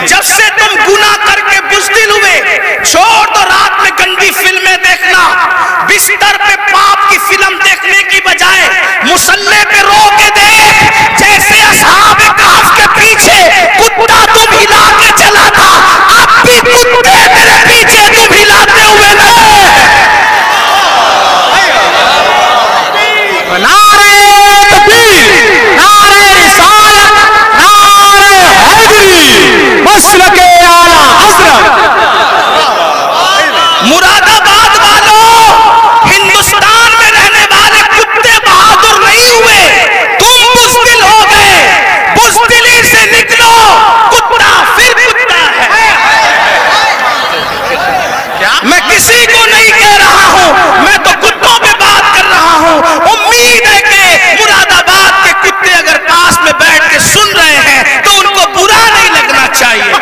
जब से तुम गुनाह करके बुज़दिल हुए, छोड़ दो रात में गंदी फिल्में देखना। बिस्तर पे पाप की फिल्म देखने की बजाय मुसल्ले पे रो के देख, जैसे असहाब कहफ के पीछे कुत्ता तुम हिला के चला था, अब भी कुत्ते तेरे पीछे तुम हिलाते हुए नजर। नारे तकबीर, नारे रिसालत, नारे हैदरी, मसलके आला हज़रत। मुरादाबाद वालों, हिंदुस्तान में रहने वाले कुत्ते बहादुर नहीं हुए, तुम बुज़दिल हो गए। बुज़दिली से निकलो, कुत्ता फिर कुत्ता है। मैं किसी को नहीं कह रहा हूं, मैं तो कुत्तों पे बात कर रहा हूं। उम्मीद है कि मुरादाबाद के कुत्ते अगर पास में बैठ के सुन रहे हैं तो उनको बुरा नहीं लगना चाहिए।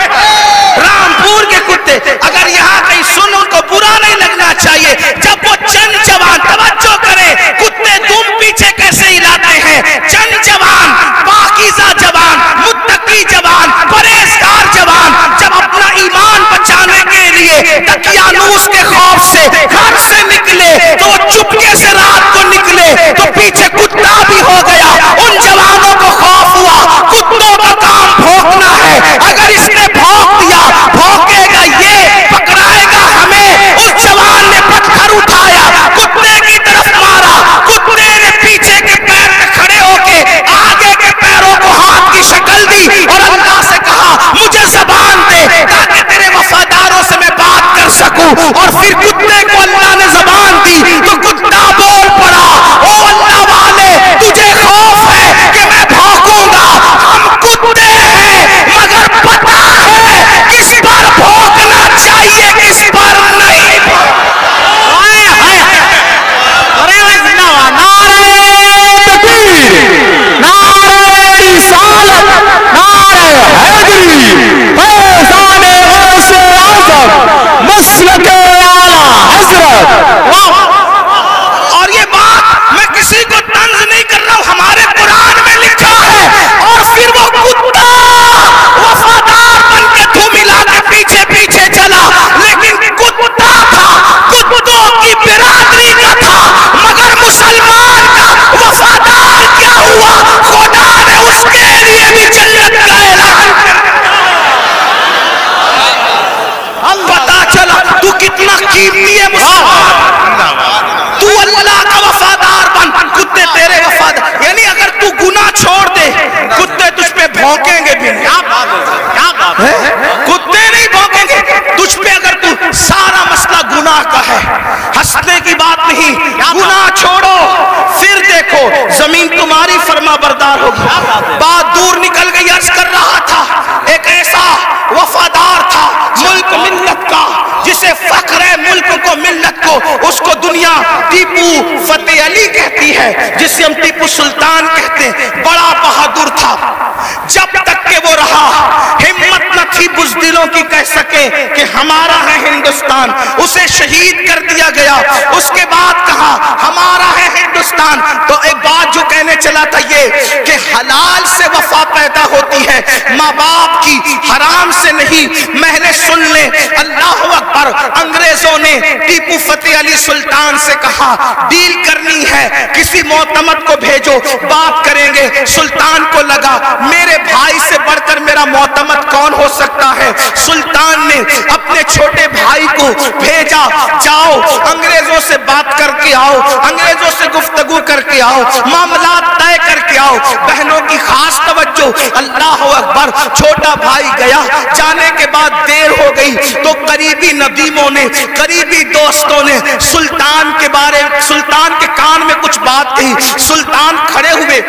रामपुर के कुत्ते अगर यहाँ कहीं सुन, उनको बुरा नहीं लगना चाहिए। जब वो चंद जवान, तवज्जो करें, कुत्ते तुम पीछे कैसे हिलाते हैं। चंद जवान, पाकीज़ा जवान, मुत्तकी जवान, परहेज़गार जवान, जब अपना ईमान बचाने के लिए दकियानूस के खौफ से घर से निकले तो वो चुपके से रात को निकले तो पीछे कुत्ता भी हो गया। उन जवानों को खौफ हुआ, कुत्तों का काम भौंकना है, अगर इसने भौंक दिया, भौंकेगा ये, पकड़ाएगा हमें। उस जवान ने पत्थर उठाया, कुत्ते की तरफ मारा, कुत्ते ने पीछे के पैर पे खड़े होके आगे के पैरों को हाथ की शक्ल दी और अल्लाह से कहा मुझे ज़बान दे ताकि तेरे वफादारों से मैं बात कर सकूं। और फिर कुत्ते को अल्लाह ने ज़बान दी तो कुत्ता बोल पड़ा, ओ अल्लाह वाले, तुझे खौफ है कि मैं भौंकूंगा। हम कुत्ते हैं मगर पता है किस पर भौंकना चाहिए, किस पर नहीं। नारे तकबीर, नारे रिसालत, नारे हैदरी, फैज़ाने गौसे आज़म, मसलके आला हज़रत। और ये बात मैं किसी को तंज नहीं कर रहा हूं, हमारे कुरान में लिखा है। और फिर वो कुत्ता वफादार बन के धूम हिला के पीछे पीछे चला, लेकिन कुत्ता था, कुत्तों की बिरादरी का था, मगर मुसलमान का वफादार क्या हुआ, खुदा ने उसके लिए भी जन्नत का ऐलान कर दिया। पता चला तू कितना कीमती है मुसलमान। तू अल्लाह का वफादार बन, कुत्ते तेरे वफादार। यानी अगर तू गुनाह छोड़ दे, कुत्ते तुझ पे भौंकेंगे भी नहीं। कुत्ते नहीं भौंकेंगे तुझ पे अगर तू, सारा मसला गुनाह का है, हंसने की बात नहीं। गुनाह छोड़ो, फिर देखो जमीन तुम्हारी फरमा बरदार होगी। बात दूर निकल गई। अर्ज कर रहा था, एक ऐसा वफादार था मुल्क मिल्लत का, जिसे फख्र है मुल्क को, मिल्लत को, उसको दुनिया टीपू फतेह अली कहती है, जिसे हम टीपू सुल्तान कहते हैं। बड़ा बहादुर था, जब तक के वो रहा हिम्मत न थी बुज़दिलों की कह सके कि हमारा है हिंदुस्तान। उसे शहीद कर दिया गया। उसके बाद कहा हमारा है हिंदुस्तान। तो एक बात जो कहने चला था ये कि हलाल से वफा पैदा होती है, माँ बाप की, हराम से नहीं। मैंने सुन ले, अल्लाह अकबर। अंग्रेजों ने टीपू फतेह अली सुल्तान से कहा डील करनी है, किसी मोतमद को भेजो, बात करेंगे। सुल्तान को लगा मेरे भाई से बढ़कर मेरा मोतमद कौन हो सकता है। सुल्तान ने अपने छोटे भाई को भेजा, जाओ अंग्रेजों से बात करके आओ, अंग्रेजों से गुफ्तगू करके आओ, मामला तय करके आओ। बहनों की खास तवज्जो, अल्लाह अकबर। छोटा भाई गया, जाने के बाद देर हो गई तो करीबी नदीमों ने, करीबी दोस्तों ने सुल्तान के बारे, सुल्तान के कान में कुछ बात कही। सुल्तान खड़े हुए,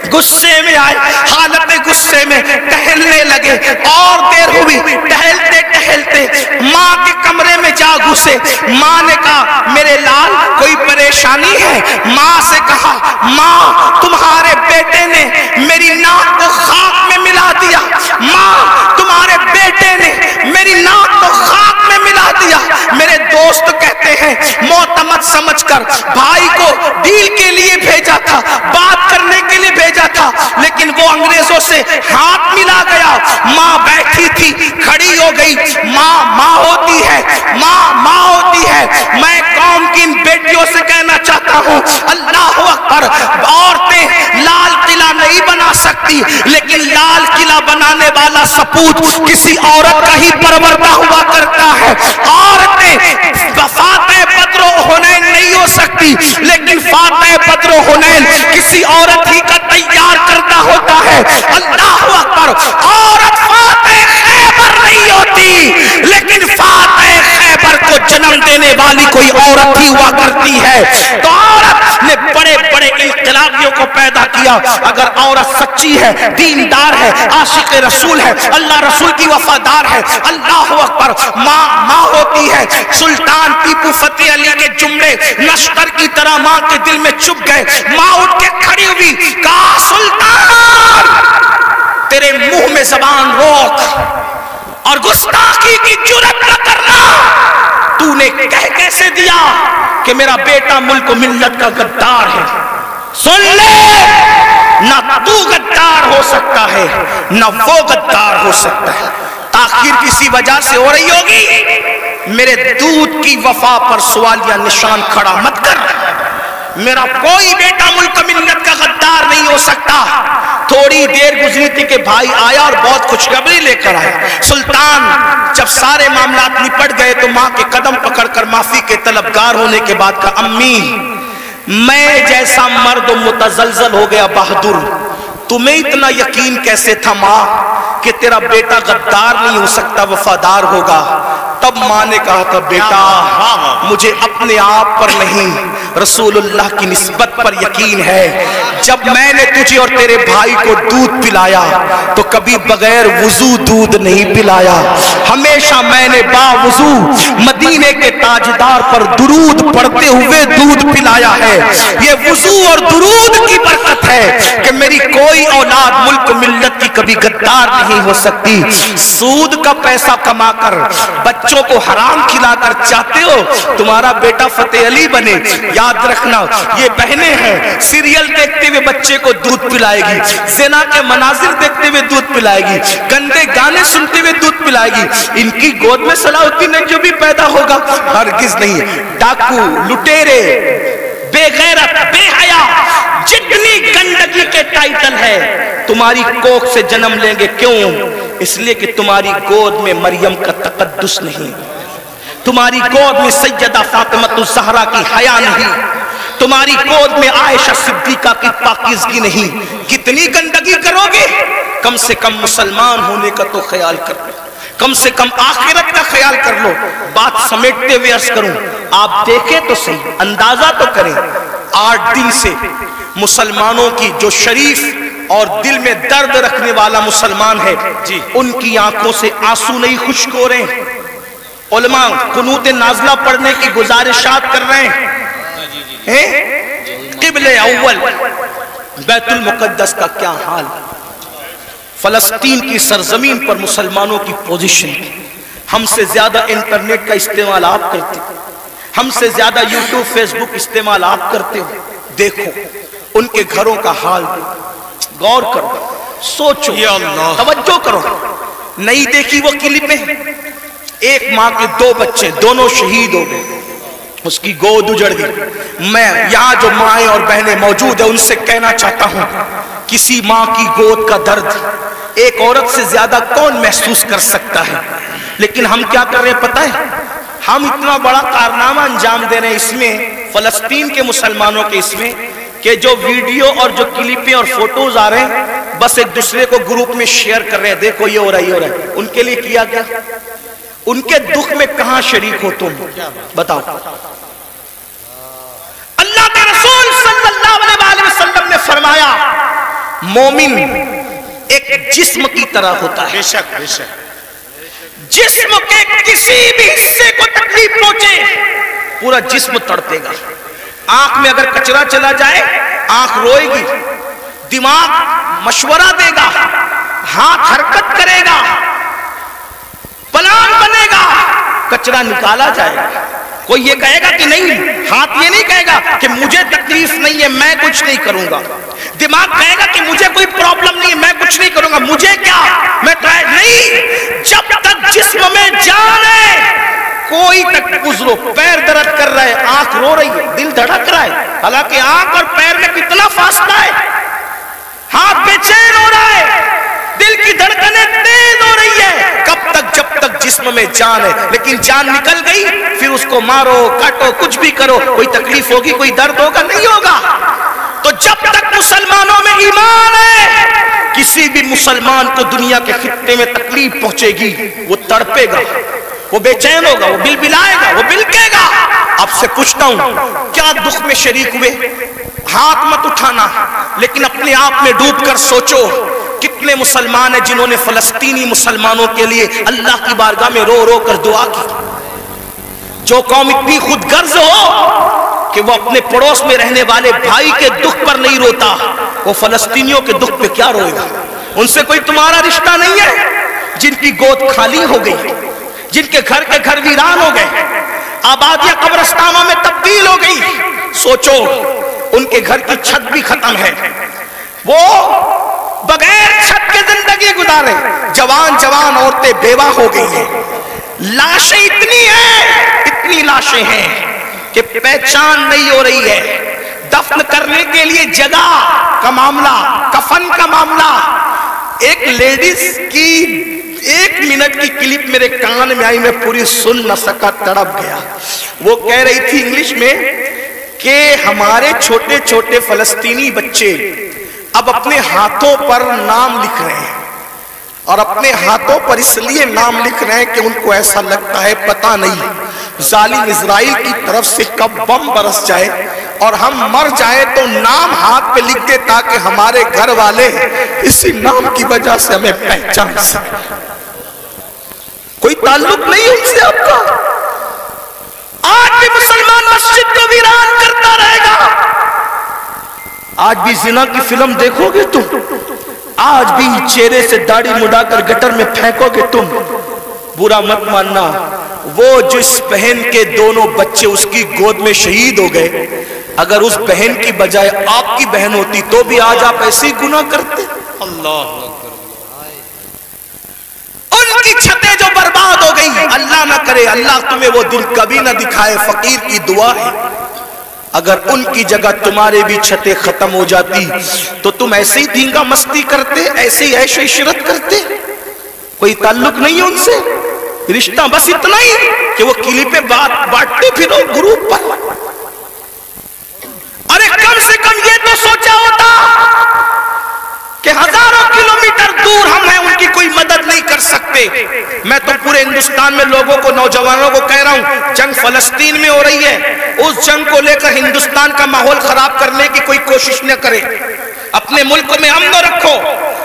गुस्से में आए, हालत गुस्से में टहलने लगे। और देर हुई, टहलते टहलते माँ के कमरे में जा घुसे। माँ ने कहा मेरे लाल कोई परेशानी है। माँ से कहा माँ तुम्हारे बेटे ने मेरी नाक को खाक में मिला दिया। माँ तुम्हारे बेटे ने मेरी नाक को खाक में मिला दिया। मेरे दोस्त कहते हैं मोतमद समझकर भाई को डील के लिए भेजा था, बात करने के लिए भेजा था, लेकिन वो अंग्रेजों से हाथ मिला गया। माँ बैठी थी, खड़ी हो गई। माँ होती है, माँ होती है। मैं कौम की इन बेटियों से कहना चाहता हूँ, अल्लाह अकबर, औरतें लाल किला नहीं बना सकती, लेकिन लाल किला बनाने वाला सपूत किसी औरत का ही परवरदा हुआ करता है। औरतें फातेह बद्र हुनैन नहीं हो सकती, लेकिन फातेह बद्र हुनैन किसी औरत ही का तैयार करना होता है। अल्लाह अकबर, औरत फातेह खैबर नहीं होती, लेकिन फातेह खैबर को जन्म देने वाली कोई औरत ही हुआ करती है। तो औरत ने बड़े बड़े इनकलाबियों को पैदा किया। अगर औरत सच्ची है, दीनदार है, आशिक रसूल है, अल्लाह रसूल की वफादार है, अल्लाह अकबर, माँ होती है। सुल्तान टीपू फतेह अली के जुमले लश्कर की तरह माँ के दिल में चुप गए। माँ उठ के खड़ी हुई, कहा सुल्तान तेरे मुंह में जबान रोक और गुस्ताखी की जुर्रत न करना। तूने कह कैसे दिया कि मेरा बेटा मुल्क मिल्लत का गद्दार है? सुन ले, ना तू गद्दार हो सकता है, ना वो गद्दार हो सकता है। ताखीर किसी वजह से हो रही होगी, मेरे दूध की वफा पर सवालिया निशान खड़ा मत कर। मेरा कोई बेटा मुल्क मिल्लत का गद्दार नहीं हो सकता। थोड़ी देर गुजरी थी कि भाई आया और बहुत खुशखबरी लेकर आया। सुल्तान जब सारे मामलात निपट गए तो माँ के कदम पकड़कर माफी के तलबगार होने के बाद कहा, अम्मी मैं जैसा मर्द मुतजलजल हो गया बहादुर, तुम्हें इतना यकीन कैसे था माँ कि तेरा बेटा गद्दार नहीं हो सकता, वफादार होगा? तब माँ ने कहा था, बेटा मुझे अपने आप पर नहीं रसूलुल्लाह की निस्बत पर यकीन है। जब मैंने तुझे और तेरे भाई को दूध पिलाया तो कभी बगैर वुजू दूध नहीं पिलाया। हमेशा मैंने बावुजू मदीने के ताजदार पर दुरूद पढ़ते हुए दूध पिलाया है। ये वुजू और दुरूद की बरकत है कि मेरी कोई औलाद मुल्क मिल्लत की कभी गद्दार नहीं हो सकती। सूद का पैसा कमाकर बच्चों को हराम खिलाकर चाहते हो तुम्हारा बेटा फतेह अली बने? याद रखना, ये बहनें हैं, सीरियल देखते हुए बच्चे को दूध पिलाएगी, ज़िना के मनाजिर देखते हुए दूध पिलाएगी, गंदे गाने सुनते हुए दूध पिलाएगी। इनकी गोद में सलाहुद्दीन जो भी पैदा होगा हरगिज नहीं। डाकू, लुटेरे, बेगैरत, बेहया, जितनी गंदगी के टाइटल है तुम्हारी कोख से जन्म लेंगे। क्यों? इसलिए कि तुम्हारी गोद में मरियम का तकद्दुस नहीं, तुम्हारी गोद में सैयदा फातिमतुज़ ज़हरा की हया नहीं, तुम्हारी गोद में आयशा सिद्दीका की पाकीज़गी नहीं। कितनी गंदगी करोगे? कम से कम मुसलमान होने का तो ख्याल कर लो, कम से कम आखिरत का ख्याल कर लो। बात समेटते हुए अर्ज करूं, आप देखें तो सही, अंदाजा तो करें। 8 दिन से मुसलमानों की जो शरीफ और दिल में दर्द रखने वाला मुसलमान है जी, उनकी आंखों से आंसू नहीं खुश्क हो रहे। उलमा कुनूत नाज़िला पढ़ने की गुजारिशात कर रहे हैं। क़िबले अव्वल बैतुल मुक़द्दस का क्या हाल, फलस्तीन की सरजमीन पर मुसलमानों की पोजीशन। हमसे ज्यादा इंटरनेट का इस्तेमाल आप करते हो, हमसे ज्यादा यूट्यूब फेसबुक इस्तेमाल आप करते हो। देखो उनके घरों का हाल, गौर करो, सोचो, तवज्जो करो। नहीं देखी वो क्लिपें? एक माँ के 2 बच्चे, दोनों शहीद हो गए, उसकी गोद उजड़ गई। मैं यहाँ जो माएँ और बहनें मौजूद है उनसे कहना चाहता हूँ, किसी माँ की गोद का दर्द एक औरत से ज्यादा कौन महसूस कर सकता है? लेकिन हम क्या कर रहे हैं पता है? हम इतना बड़ा कारनामा अंजाम दे रहे हैं इसमें, फलस्तीन के मुसलमानों के इसमें, कि जो वीडियो और जो क्लिपें और फोटोज आ रहे हैं बस एक दूसरे को ग्रुप में शेयर कर रहे हैं, देखो ये हो रहा है, ये हो रहा है। उनके लिए किया क्या? उनके दुख में कहां शरीक हो तुम? बताओ। अल्लाह के रसूल सल्लल्लाहु अलैहि वसल्लम ने फरमाया, मोमिन एक जिस्म की तरह होता है। बेशक बेशक। जिस्म के किसी भी हिस्से को तकलीफ पहुंचे पूरा जिस्म तड़पेगा। आंख में अगर कचरा चला जाए आंख रोएगी, दिमाग मशवरा देगा, हाथ हरकत करेगा, प्लान बनेगा, कचरा निकाला जाएगा। कोई ये कहेगा कि नहीं, हाथ ये नहीं कहेगा कि मुझे तकलीफ नहीं है मैं कुछ नहीं करूंगा, दिमाग कहेगा कि मुझे कोई प्रॉब्लम नहीं है मैं कुछ नहीं करूंगा, मुझे क्या, मैं जिस्म में जान है, कोई तक गुजरो, पैर दर्द कर रहा है, आंख रो रही है, दिल धड़क रहा है, हालांकि आंख और पैर में कितना फासला है, हाथ बेचैन हो रहा है, दिल की धड़कनें तेज हो रही है, कब तक? जब तक जिस्म में जान है। लेकिन जान निकल गई, फिर उसको मारो काटो कुछ भी करो, कोई तकलीफ होगी, कोई दर्द होगा? नहीं होगा। तो जब तक मुसलमानों में ईमान है, किसी भी मुसलमान को दुनिया के खित्ते में तकलीफ पहुंचेगी, वो तड़पेगा, वो बेचैन होगा, वो बिलबिलाएगा, वो बिलकेगा। आपसे पूछता हूं, क्या दुख में शरीक हुए? हाथ मत उठाना, लेकिन अपने आप में डूबकर सोचो, कितने मुसलमान हैं जिन्होंने फलस्तीनी मुसलमानों के लिए अल्लाह की बारगाह में रो रो कर दुआ की। जो कौम इतनी खुदगर्ज हो कि वो अपने पड़ोस में रहने वाले भाई के दुख पर नहीं रोता, वो फलस्तीनियों के दुख पे क्या रोएगा? उनसे कोई तुम्हारा रिश्ता नहीं है, जिनकी गोद खाली हो गई, जिनके घर के घर वीरान हो गए, आबादियां कब्रिस्तानों में तब्दील हो गई। सोचो, उनके घर की छत भी खत्म है, वो बगैर छत के जिंदगी गुजारे, जवान जवान औरतें बेवा हो गई हैं, लाशें इतनी लाशें हैं कि पहचान नहीं हो रही है, दफन करने के लिए जगह का मामला, कफन का मामला। एक लेडीज की 1 मिनट की क्लिप मेरे कान में आई, मैं पूरी सुन न सका, तड़प गया। वो कह रही थी इंग्लिश में कि हमारे छोटे छोटे फलस्तीनी बच्चे अब अपने हाथों पर नाम लिख रहे हैं, और अपने हाथों पर इसलिए नाम लिख रहे हैं कि उनको ऐसा लगता है पता नहीं जालिम इजराइल की तरफ से कब बम बरस जाए और हम मर जाए तो नाम हाथ पे लिख दे, ताकि हमारे घर वाले इसी नाम की वजह से हमें पहचान सके। कोई ताल्लुक नहीं उनसे आपका। आज भी मुसलमान मस्जिद को वीरान करता रहेगा। आज भी जिना की फिल्म देखोगे तुम, आज भी चेहरे से दाढ़ी मुड़ाकर गटर में फेंकोगे तुम। बुरा मत मानना, वो जिस बहन के दोनों बच्चे उसकी गोद में शहीद हो गए, अगर उस बहन की बजाय आपकी बहन होती तो भी आज आप ऐसे ही गुनाह करते। अल्लाह, उनकी छतें जो बर्बाद हो गई, अल्लाह ना करे, अल्लाह तुम्हें वो दिन कभी ना दिखाए, फकीर की दुआ है। अगर उनकी जगह तुम्हारे भी छतें खत्म हो जाती तो तुम ऐसे ही धींगा मस्ती करते, ऐसे ही ऐशो इशरत करते। कोई ताल्लुक नहीं है उनसे, रिश्ता बस इतना ही कि वो क्लिपें बांटते फिरो ग्रुप पर। अरे कम से कम ये तो सोचा होता कि हजारों किलोमीटर दूर हम हैं, उनकी कोई मदद नहीं कर सकते। मैं तो पूरे हिंदुस्तान में लोगों को, नौजवानों को कह रहा हूं, जंग फलस्तीन में हो रही है, उस जंग को लेकर हिंदुस्तान का माहौल खराब करने की कोई कोशिश न करे। अपने मुल्क में अमन रखो,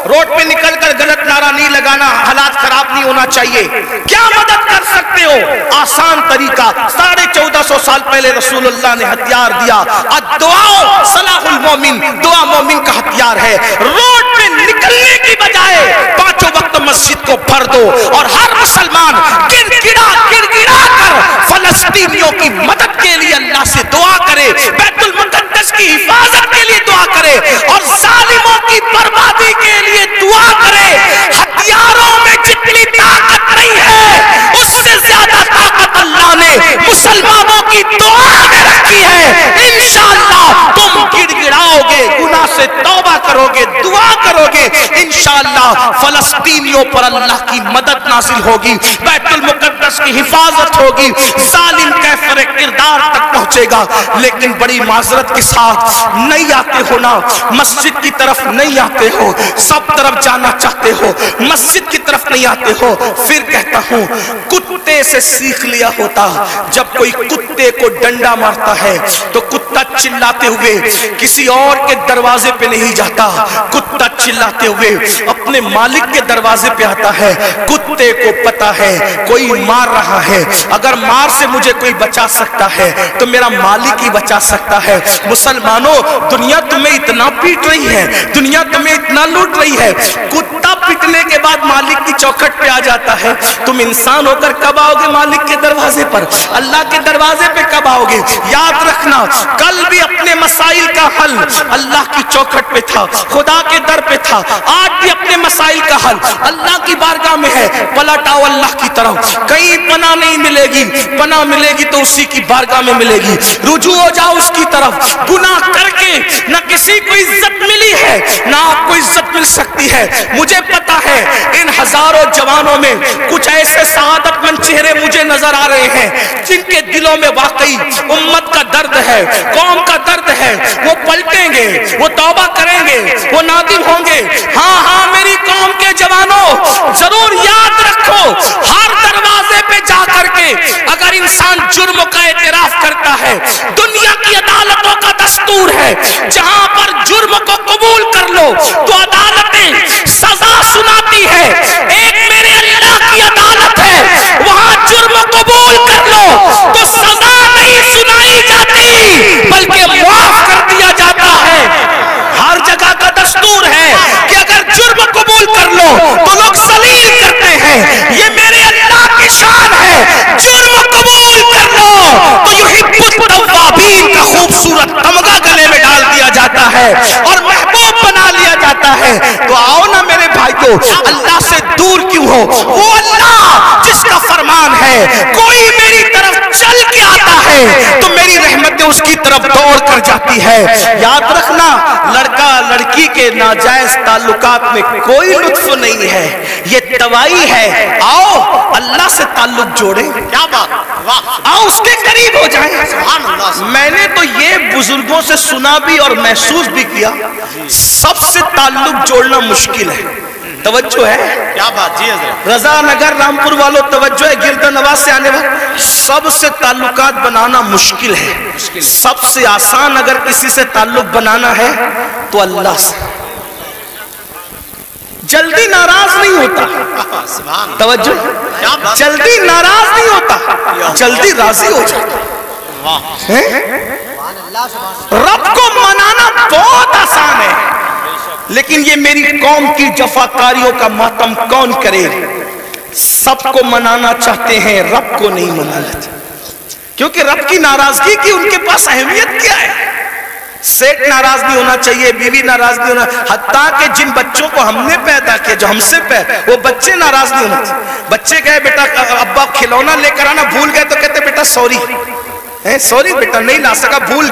रोड पे निकलकर गलत नारा नहीं लगाना, हालात खराब नहीं होना चाहिए। क्या मदद कर सकते हो? आसान तरीका, 1450 साल पहले रसूलुल्लाह ने हथियार दिया, अद्दुआ सलाहुल मोमिन, दुआ मोमिन का हथियार है। रोड पे निकलने की बजाय 5 वक्त मस्जिद को भर दो और हर मुसलमान गिड़गिड़ा कर फलस्तीनियों की मदद के लिए अल्लाह से दुआ करे, बैतुल मुक़द्दस की हिफाजत के लिए दुआ करे और जालिमों की बर्बादी के लिए दुआ करे। हथियारों में जितनी ताकत नहीं है, उससे ज्यादा ताकत अल्लाह ने मुसलमानों की दुआ में रखी है। इंशाअल्लाह तुम गिड़गिड़ाओगे, गुनाह से तौबा करोगे, दुआ करोगे, इंशाअल्लाह फलस्तीनियों पर अल्लाह की मदद नाजिल होगी, बैतुल मुक़द्दस की हिफाजत होगी, जालिम कैफर किरदार तक पहुंचेगा। लेकिन बड़ी माजरत के साथ नहीं आते हो ना, मस्जिद की तरफ नहीं आते हो, सब तरफ जाना चाहते हो, मस्जिद की तरफ नहीं आते हो। फिर कहता हूं, कुत्ते से सीख लिया होता, जब कोई कुत्ते को डंडा मारता है तो कुत्ता चिल्लाते हुए किसी और के दरवाजे पे नहीं जाता, कुत्ता चिल्लाते हुए अपने मालिक के दरवाजे पे आता है। कुत्ते को पता है कोई मार रहा है, अगर मार से मुझे कोई बचा सकता है तो मेरा मालिक ही बचा सकता है। मुसलमानों, दुनिया तुम्हें इतना पीट रही है, दुनिया तुम्हें इतना लूट रही है, कुत्ता पीटने के बाद मालिक की चौखट पे आ जाता है, तुम इंसान होकर کب آؤ گے مالک کے دروازے پر؟ اللہ کے دروازے پہ کب آؤ گے؟ یاد رکھنا کل بھی اپنے مسائل کا حل اللہ کی چوکھٹ پہ تھا، خدا کے در پہ تھا، آج بھی اپنے مسائل کا حل اللہ کی بارگاہ میں ہے۔ پلٹ آؤ اللہ کی طرف، کہیں پناہ نہیں ملے گی، پناہ ملے گی تو اسی کی بارگاہ میں ملے گی۔ رجوع ہو جاؤ اس کی طرف۔ گناہ کر کے نہ کسی کو عزت ملی ہے نہ آپ کو عزت مل سکتی ہے۔ مجھے پتا ہے ان ہزاروں جوانوں میں کچھ ایسے سعادت مند چہرے مجھے نظر آ رہے ہیں جن کے دلوں میں واقعی امت کا درد ہے، قوم کا درد ہے۔ وہ پلٹیں گے، وہ توبہ کریں گے، وہ نادم ہوں گے۔ ہاں ہاں میری قوم کے جوانوں، ضرور یاد رکھو ہر دروازے پہ جا کر کے اگر انسان جرم کا اعتراف کرتا ہے، دنیا کی عدالتوں کا دستور ہے جہاں پر جرم کو قبول کر لو تو عدالتیں سزا سناتی ہے۔ ایک میرے اللہ کی عدالت ہے، وہاں جرم قبول کر لو تو سزا نہیں سنائی جاتی بلکہ معاف کر دیا جاتا ہے۔ ہر جگہ کا دستور ہے کہ اگر جرم قبول کر لو تو لوگ ذلیل کرتے ہیں، یہ میرے اللہ کی شان ہے۔ جرم قبول کر لو تو یحب التوابین کا خوبصورت تمغہ گلے میں ڈال دیا جاتا ہے اور محبوب بنا لیا جاتا ہے۔ تو آؤ نا میرے بھائیو، اللہ سے دور کیوں ہو؟ وہ اللہ جس کا فرمان ہے کوئی میری طرف چل کے آتا ہے تو میری رحمتیں اس کی طرف دوڑ کر جاتی ہے۔ یاد رکھنا لڑکا لڑکی کے ناجائز تعلقات میں کوئی لطف نہیں ہے، یہ توائی ہے۔ آؤ اللہ سے تعلق جوڑیں، کیا بات، آؤ اس کے قریب ہو جائیں۔ سبحان اللہ۔ میں نے تو یہ بزرگوں سے سنا بھی اور محسوس بھی کیا، سب سے تعلق جوڑنا مشکل ہے۔ توجہ ہے؟ کیا بات جی حضرت، رضا نگر رامپور والوں توجہ ہے، گرد نواز سے آنے والے سب سے تعلقات بنانا مشکل ہے۔ سب سے آسان اگر کسی سے تعلق بنانا ہے تو اللہ سے۔ جلدی ناراض نہیں ہوتا، سبحان اللہ، توجہ، کیا بات، جلدی ناراض نہیں ہوتا، جلدی راضی ہو جاتا۔ واہ، رب کو منانا بہت آسان ہے، لیکن یہ میری قوم کی جفاکاریوں کا ماتم کون کرے؟ سب کو منانا چاہتے ہیں، رب کو نہیں منا لیتے، کیونکہ رب کی ناراضگی کی ان کے پاس اہمیت کیا ہے؟ سیٹ ناراض نہیں ہونا چاہیے، بیوی ناراض نہیں ہونا، حتیٰ کہ جن بچوں کو ہم نے پیدا کیا، جو ہم سے وہ بچے ناراض نہیں ہونا چاہیے۔ بچے کہے بیٹا ابا کھلونا لے کر آنا، بھول گئے تو کہتے بیٹا سوری، سوری بیٹا نہیں لا سکا، بھول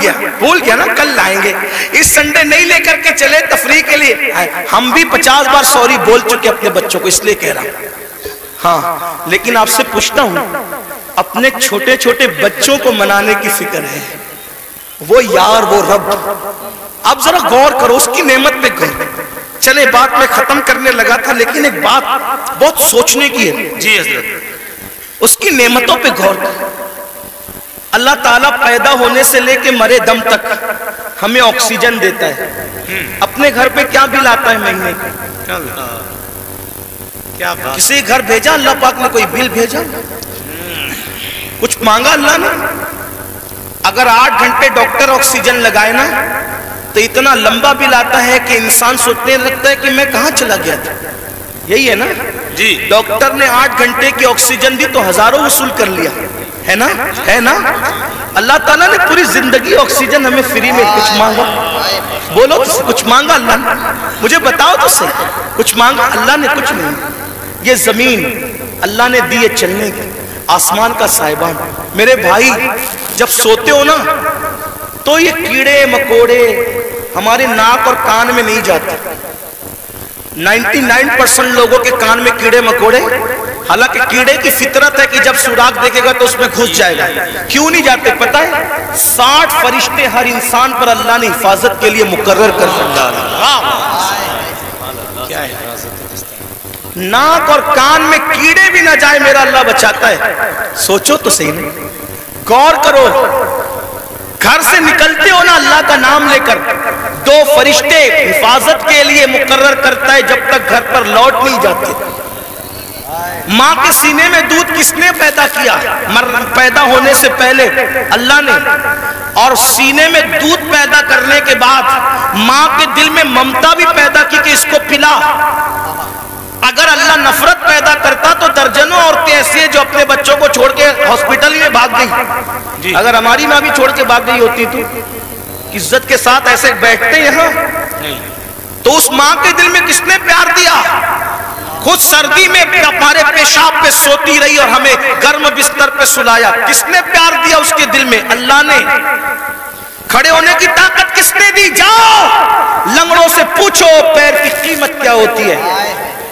گیا نا، کل لائیں گے، اس سنڈے نہیں لے کر کے چلے تفریح کے لیے۔ ہم بھی 50 بار سوری بول چکے اپنے بچوں کو، اس لیے کہہ رہا ہوں۔ ہاں لیکن آپ سے پوچھتا ہوں، اپنے چھوٹے چھوٹے بچوں کو منانے کی فکر ہے؟ وہ یار، وہ رب، آپ ذرا غور کرو اس کی نعمت پہ غور۔ چلے بات میں ختم کرنے لگا تھا، لیکن ایک بات بہت سوچنے کی ہے جی حضرت، اس کی نعمتوں پہ غور کرو۔ اللہ تعالیٰ پیدا ہونے سے لے کے مرے دم تک ہمیں آکسیجن دیتا ہے، اپنے گھر پہ کیا بل آتا ہے مہینے کا؟ کیا بات، کسی گھر بھیجا اللہ پاک نے کوئی بل بھیجا؟ کچھ مانگا اللہ نے؟ اگر 8 گھنٹے ڈاکٹر آکسیجن لگائے نا تو اتنا لمبا بل آتا ہے کہ انسان سوچنے لگتا ہے کہ میں کہاں چلا گیا تھا۔ یہی ہے نا جی، ڈاکٹر نے 8 گھنٹے کی آکسیجن دی تو ہزاروں وصول کر لیا، ہے نا؟ ہے نا؟ اللہ تعالیٰ نے پوری زندگی آکسیجن ہمیں فری میں، کچھ مانگا؟ بولو کچھ مانگا اللہ نے؟ مجھے بتاؤ تو صحیح، کچھ مانگا اللہ نے؟ کچھ نہیں۔ یہ زمین اللہ نے دی ہے چلنے کی، آسمان کا سائبان۔ میرے بھائی جب سوتے ہو نا تو یہ کیڑے مکوڑے ہمارے ناک اور کان میں نہیں جاتے۔ 99% لوگوں کے کان میں کیڑے مکوڑے، حالانکہ کیڑے کی فطرت ہے کہ جب سوراخ دیکھے گا تو اس میں گھس جائے گا۔ کیوں نہیں جاتے پتہ ہے؟ 60 فرشتے ہر انسان پر اللہ نے حفاظت کے لیے مقرر کر رکھا ہے۔ کیا ہے، ناک اور کان میں کیڑے بھی نہ جائے میرا اللہ بچاتا ہے۔ سوچو تو صحیح نہیں، غور کرو۔ گھر سے نکلتے ہو نا اللہ کا نام لے کر، 2 فرشتے حفاظت کے لیے مقرر کرتا ہے جب تک گھر پر لوٹ نہیں جاتے۔ ماں کے سینے میں دودھ کس نے پیدا کیا؟ پیدا ہونے سے پہلے اللہ نے، اور سینے میں دودھ پیدا کرنے کے بعد ماں کے دل میں ممتا بھی پیدا کی کہ اس کو پلا۔ اگر اللہ نفرت پیدا کرتا تو درجنوں عورتیں ایسی ہیں جو اپنے بچوں اگر ہماری ماں بھی چھوڑ کے بھاگ گئی ہوتی تو عزت کے ساتھ ایسے بیٹھتے یہاں تو اس ماں کے دل میں کس نے پیار دیا؟ خود سردی میں ہمارے پیشاب پہ سوتی رہی اور ہمیں گرم بستر پہ سلایا، کس نے پیار دیا اس کے دل میں؟ اللہ نے۔ کھڑے ہونے کی طاقت کس نے دی؟ جاؤ لنگڑوں سے پوچھو پیر کی قیمت کیا ہوتی ہے،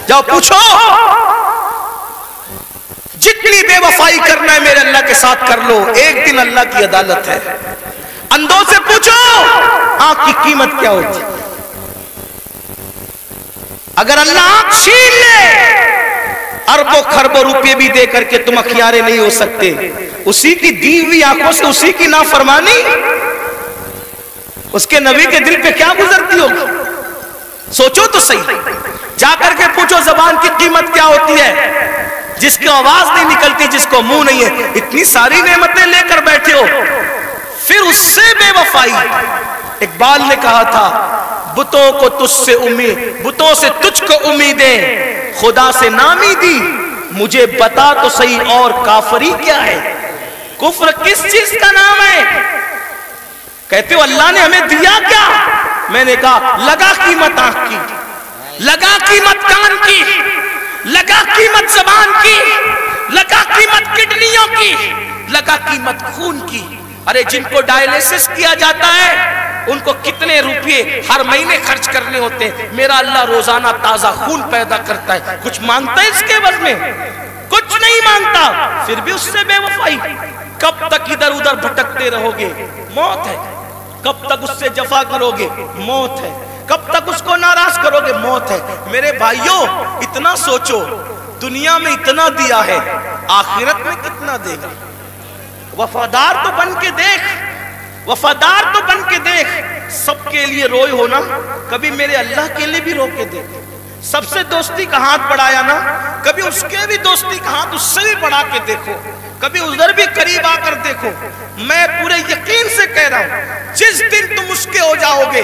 جاؤ پوچھو۔ جتنی بے وفائی کرنا ہے میرے اللہ کے ساتھ کر لو، ایک دن اللہ کی عدالت ہے۔ اندھوں سے پوچھو آنکھ کی قیمت کیا ہوتی ہے۔ اگر اللہ آنکھ چھین لے اربوں خربوں روپے بھی دے کر کے تم اخیارے نہیں ہو سکتے۔ اسی کی دی ہوئی آنکھوں سے اسی کی نافرمانی اس کے نبی کے دل پہ کیا گزرتی ہوگی؟ سوچو تو صحیح، جا کر کے پوچھو زبان کی قیمت کیا ہوتی ہے، جس کی آواز نہیں نکلتی، جس کو منہ نہیں ہے، اتنی ساری نعمتیں لے کر بیٹھے ہو، پھر اس سے بے وفائی۔ اقبال نے کہا تھا بتوں کو تجھ سے امید، بتوں سے تجھ کو امیدیں، خدا سے نامی دی، مجھے بتا تو صحیح اور کافری کیا ہے؟ کفر کس چیز کا نام ہے؟ کہتے ہو اللہ نے ہمیں دیا کیا؟ میں نے کہا لگا قیمت آنکھ کی، لگا قیمت کان کی، لگا قیمت زبان کی، لگا قیمت کڈنیوں کی، لگا قیمت خون کی۔ ارے جن کو ڈائلیسس کیا جاتا ہے ان کو کتنے روپے ہر مہینے خرچ کرنے ہوتے ہیں، میرا اللہ روزانہ تازہ خون پیدا کرتا ہے، کچھ مانگتا ہے اس کے عوض میں؟ کچھ نہیں مانگتا، پھر بھی اس سے بے وفائی۔ کب تک ادھر ادھر بھٹکتے رہو گے؟ موت ہے۔ کب تک اس سے جفا کرو گے؟ موت ہے۔ کب تک اس کو ناراض کرو گے؟ موت ہے۔ میرے بھائیوں اتنا سوچو، دنیا میں اتنا دیا ہے، آخرت میں کتنا دے گا؟ وفادار تو بن کے دیکھ، وفادار تو بن کے دیکھ۔ سب کے لیے روئے ہونا، کبھی میرے اللہ کے لیے بھی رو کے دیکھ۔ سب سے دوستی کا ہاتھ بڑھایا نا، کبھی اس کے بھی دوستی کا ہاتھ اس سے بھی بڑھا کے دیکھو، کبھی ادھر بھی قریب آ کر دیکھو۔ میں پورے یقین سے کہہ رہا ہوں جس دن تم اس کے ہو جاؤ گے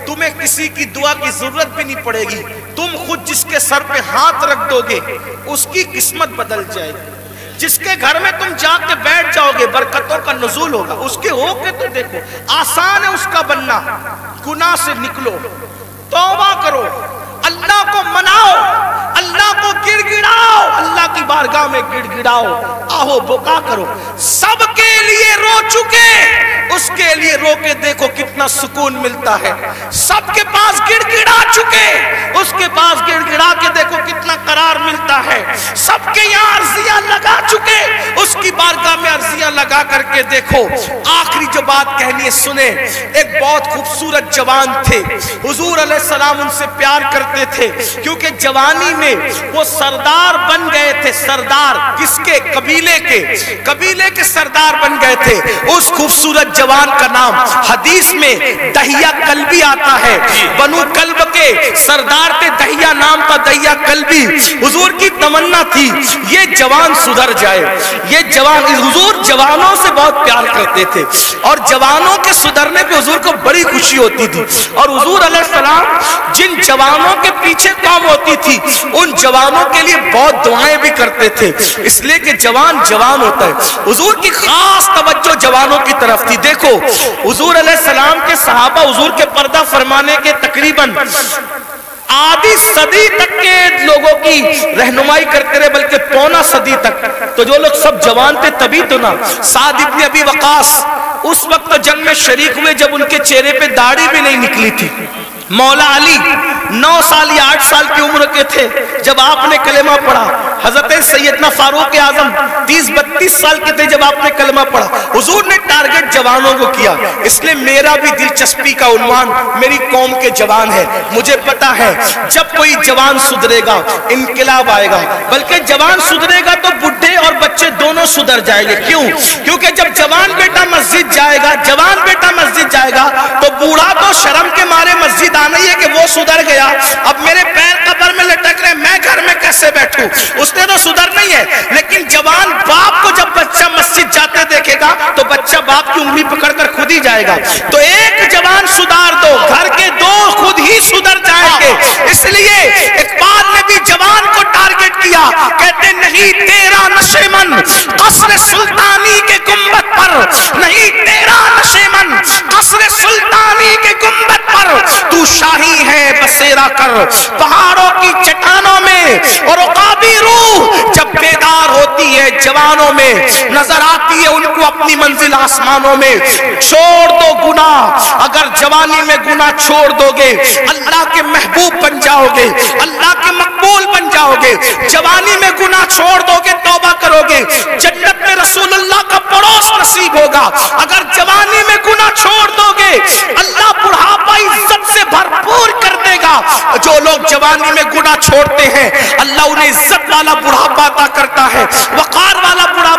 تمہیں کسی کی دعا کی ضرورت بھی نہیں پڑے گی، تم خود جس کے سر پہ ہاتھ رکھ دو گے اس کی قسمت بدل جائے گی۔ جس کے گھر میں تم جا کے بیٹھ جاؤ گے برکتوں کا نزول ہوگا، اس کے ہو کے تو دیکھو۔ آسان ہے اس کا بننا، گناہ سے نکلو، توبہ کرو، اللہ کو مناؤ، اللہ کو گڑ گڑاؤ، اللہ کی بارگاہ میں گڑ گڑاؤ، آہو بکا کرو۔ سب کے لیے رو چکے، اس کے لیے رو کے دیکھو کتنا سکون ملتا ہے۔ سب کے پاس گڑ گڑا چکے، اس کے پاس گڑ گڑا کے دیکھو کتنا قرار ملتا ہے۔ سب کے یہاں عرضیاں لگا چکے، اس کی بارگاہ میں عرضیاں لگا کر کے دیکھو۔ آخری جو بات کہنی ہے سنیں، ایک بہت خوبصورت جوان تھے، حضور علیہ السلام ان سے پیار کرتے تھے کیونکہ جوانی میں وہ سردار بن گئے تھے۔ سردار کس کے؟ قبیلے کے، قبیلے کے سردار بن گئے تھے۔ اس خوبصورت جوان کا نام حدیث میں دہیہ کلبی آتا ہے، بنو کلب کے سردار تھے، دہیہ نام تھا، دہیہ کلبی۔ حضور کی تمنا تھی یہ جوان سدھر جائے، یہ جوان، حضور جوانوں سے بہت پیار کرتے تھے اور جوانوں کے سدھرنے پہ حضور کو بڑی خوشی ہوتی تھی۔ اور حضور علیہ السلام جن جوانوں کے پیچھے قوم ہوتی تھی ان جوانوں کے لیے بہت دعائیں بھی کرتے تھے، اس لیے کہ جوان جوان ہوتا ہے۔ حضور کی خاص توجہ جوانوں کی طرف تھی۔ دیکھو حضور علیہ السلام کے صحابہ حضور کے پردہ فرمانے کے تقریباً آدھی صدی تک کے لوگوں کی رہنمائی کرتے رہے، بلکہ پونا صدی تک۔ تو جو لوگ سب جوان تھے تبھی تو نا، سعد ابن ابی وقاص اس وقت جنگ میں شریک ہوئے جب ان کے چہرے پہ داڑھی بھی نہیں نکلی تھی۔ مولا علی 9 سال یا 8 سال کی عمر کے تھے جب آپ نے کلمہ پڑھا۔ حضرت سیدنا فاروق اعظم 30-32 سال کے تھے جب آپ نے کلمہ پڑھا۔ حضور نے ٹارگٹ جوانوں کو کیا، اس لیے میرا بھی دلچسپی کا عنوان میری قوم کے جوان ہے۔ مجھے پتا ہے جب کوئی جوان سدھرے گا انقلاب آئے گا، بلکہ جوان سدھرے گا تو بڈھے اور بچے دونوں سدھر جائیں گے۔ کیوں؟ کیونکہ جب جوان بیٹا مسجد جائے گا، جوان بیٹا مسجد جائے گا تو بوڑھا تو شرم کے مارے مسجد آنا ہی ہے کہ وہ سدھر گیا، اب میرے پیر قبر میں لٹک رہے، میں گھر میں کیسے بیٹھوں؟ اس نے تو سدھر نہیں ہے۔ لیکن جوان باپ کو جب بچہ مسجد جاتے دیکھے گا تو بچہ باپ کی انگلی پکڑ کر خود ہی جائے گا۔ تو ایک جوان سدھار دو، گھر کے دو خود ہی سدھر جائیں گے۔ اس لیے اقبال نے بھی جوان کو ٹارگٹ کیا، کہتے نہیں تیرا نشیمن قصر سلطانی کے گنبد پر، شاہی ہے بسیرا کر پہاڑوں کی چٹانوں میں، اور عقابی روح جب بیدار ہوتی ہے جوانوں میں، نظر آتی ہے ان کو اپنی منزل آسمانوں میں۔ چھوڑ دو گناہ، اگر جوانی میں گناہ چھوڑ دو گے اللہ کے محبوب بن جاؤ گے، اللہ کے مقبول بن جاؤ گے۔ جوانی میں گناہ چھوڑ دو گے، توبہ کرو گے، جنت میں رسول اللہ کا پڑوس نصیب ہوگا۔ اگر جوانی میں گناہ چھوڑ دو گے اللہ بڑھاپا عزت سے بھرپور کر دے گا۔ جو لوگ جوانی میں گناہ چھوڑتے ہیں اللہ انہیں عزت والا بڑھاپا عطا کرتا ہے، وقار والا بڑھاپا